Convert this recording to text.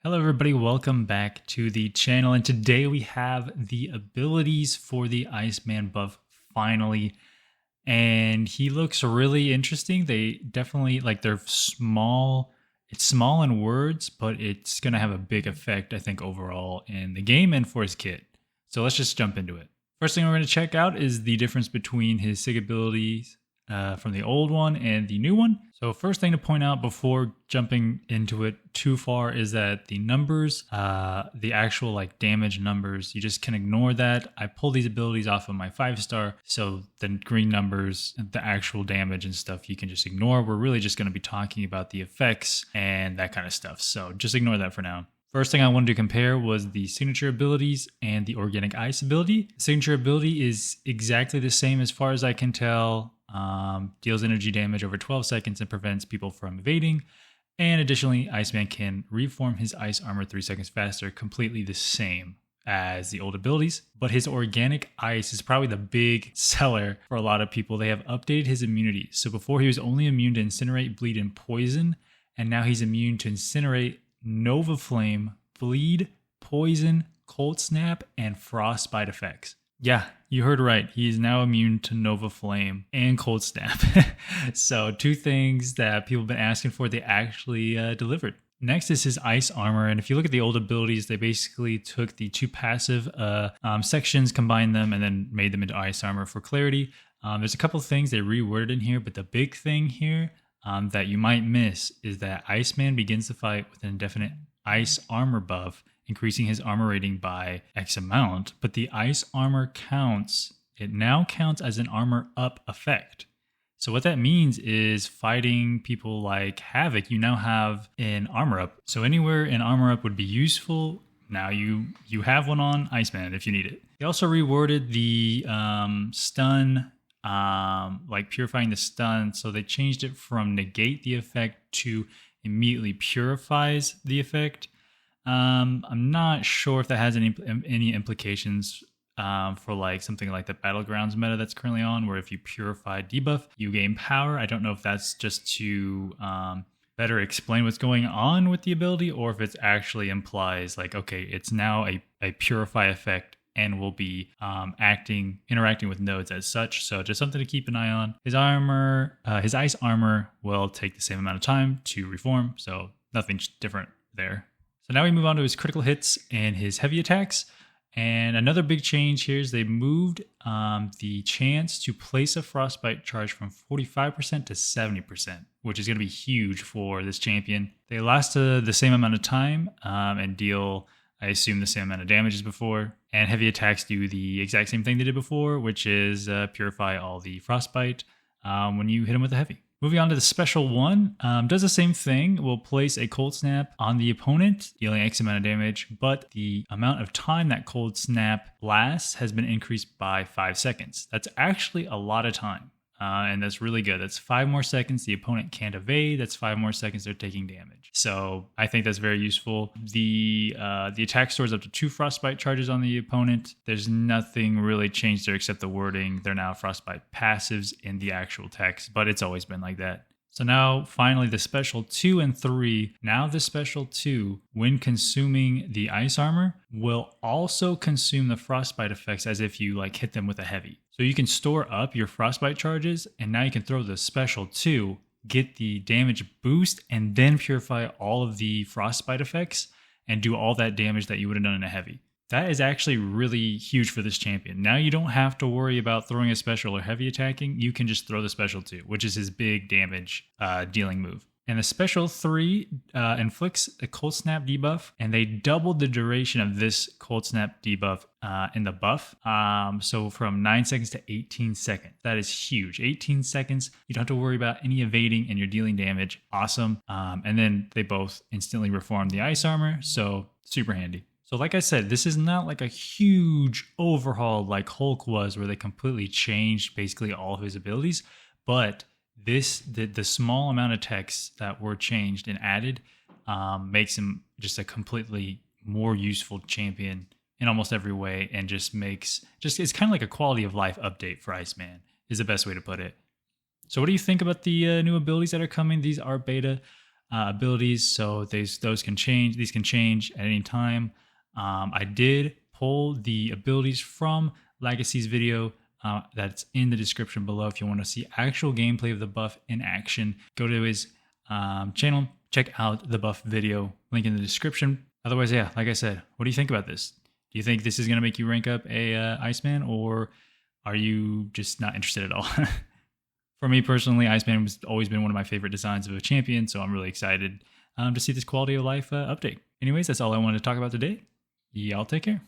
Hello everybody, welcome back to the channel, and today we have the abilities for the Iceman buff finally, and he looks really interesting. They definitely, they're small. It's small in words, but it's going to have a big effect, I think, overall in the game and for his kit. So let's just jump into it. First thing we're going to check out is the difference between his SIG abilities from the old one and the new one. So first thing to point out before jumping into it too far is that the numbers, the actual damage numbers, you just can ignore that. I pulled these abilities off of my 5-star, so the green numbers, the actual damage and stuff, you can just ignore. We're really just going to be talking about the effects and that kind of stuff. So just ignore that for now. First thing I wanted to compare was the signature abilities and the organic ice ability. The signature ability is exactly the same as far as I can tell. Deals energy damage over 12 seconds and prevents people from evading. And additionally, Iceman can reform his ice armor 3 seconds faster, completely the same as the old abilities. But his organic ice is probably the big seller for a lot of people. They have updated his immunity. So before he was only immune to incinerate, bleed, and poison, and now he's immune to incinerate, Nova Flame, bleed, poison, cold snap, and frostbite effects. Yeah, you heard right. He is now immune to Nova Flame and Cold Snap. So 2 things that people have been asking for, they actually delivered. Next is his ice armor. And if you look at the old abilities, they basically took the 2 passive sections, combined them, and then made them into ice armor for clarity. There's a couple things they reworded in here, but the big thing here that you might miss is that Iceman begins the fight with an indefinite ice armor buff, increasing his armor rating by X amount, but the ice armor it now counts as an armor up effect. So what that means is fighting people like Havoc, you now have an armor up. So anywhere an armor up would be useful, now you have one on Iceman if you need it. They also reworded the stun, purifying the stun, so they changed it from negate the effect to immediately purifies the effect. I'm not sure if that has any implications for something like the Battlegrounds meta that's currently on, where if you purify debuff, you gain power. I don't know if that's just to better explain what's going on with the ability, or if it actually implies okay, it's now a purify effect and will be interacting with nodes as such. So just something to keep an eye on. His armor, his ice armor will take the same amount of time to reform, so nothing different there. So now we move on to his critical hits and his heavy attacks. And another big change here is they moved the chance to place a frostbite charge from 45% to 70%, which is going to be huge for this champion. They last the same amount of time and deal, I assume, the same amount of damage as before. And heavy attacks do the exact same thing they did before, which is purify all the frostbite when you hit them with a heavy. Moving on to the special one, does the same thing. Will place a cold snap on the opponent, dealing X amount of damage, but the amount of time that cold snap lasts has been increased by 5 seconds. That's actually a lot of time, and that's really good. That's 5 more seconds the opponent can't evade. That's 5 more seconds they're taking damage. So I think that's very useful. The attack stores up to 2 frostbite charges on the opponent. There's nothing really changed there except the wording. They're now frostbite passives in the actual text, but it's always been like that. So now finally the special 2 and 3. Now the special 2, when consuming the ice armor, will also consume the frostbite effects as if you hit them with a heavy. So you can store up your frostbite charges, and now you can throw the special 2, get the damage boost, and then purify all of the frostbite effects and do all that damage that you would have done in a heavy. That is actually really huge for this champion. Now you don't have to worry about throwing a special or heavy attacking. You can just throw the special 2, which is his big damage dealing move. And the special 3 inflicts a cold snap debuff, and they doubled the duration of this cold snap debuff in the buff. So from 9 seconds to 18 seconds. That is huge. 18 seconds, you don't have to worry about any evading and you're dealing damage. Awesome. And then they both instantly reform the ice armor, so super handy. So like I said, this is not a huge overhaul like Hulk was, where they completely changed basically all of his abilities, but the small amount of text that were changed and added makes him just a completely more useful champion in almost every way, and it's kind of like a quality of life update for Iceman is the best way to put it. So what do you think about the new abilities that are coming? These are beta. abilities, so those can change. These can change at any time. I did pull the abilities from Legacy's video. That's in the description below. If you want to see actual gameplay of the buff in action, go to his channel, check out the buff video, link in the description. Otherwise, yeah, like I said, what do you think about this? Do you think this is going to make you rank up a Iceman, or are you just not interested at all? For me personally, Iceman has always been one of my favorite designs of a champion, so I'm really excited to see this quality of life update. Anyways, that's all I wanted to talk about today. Y'all take care.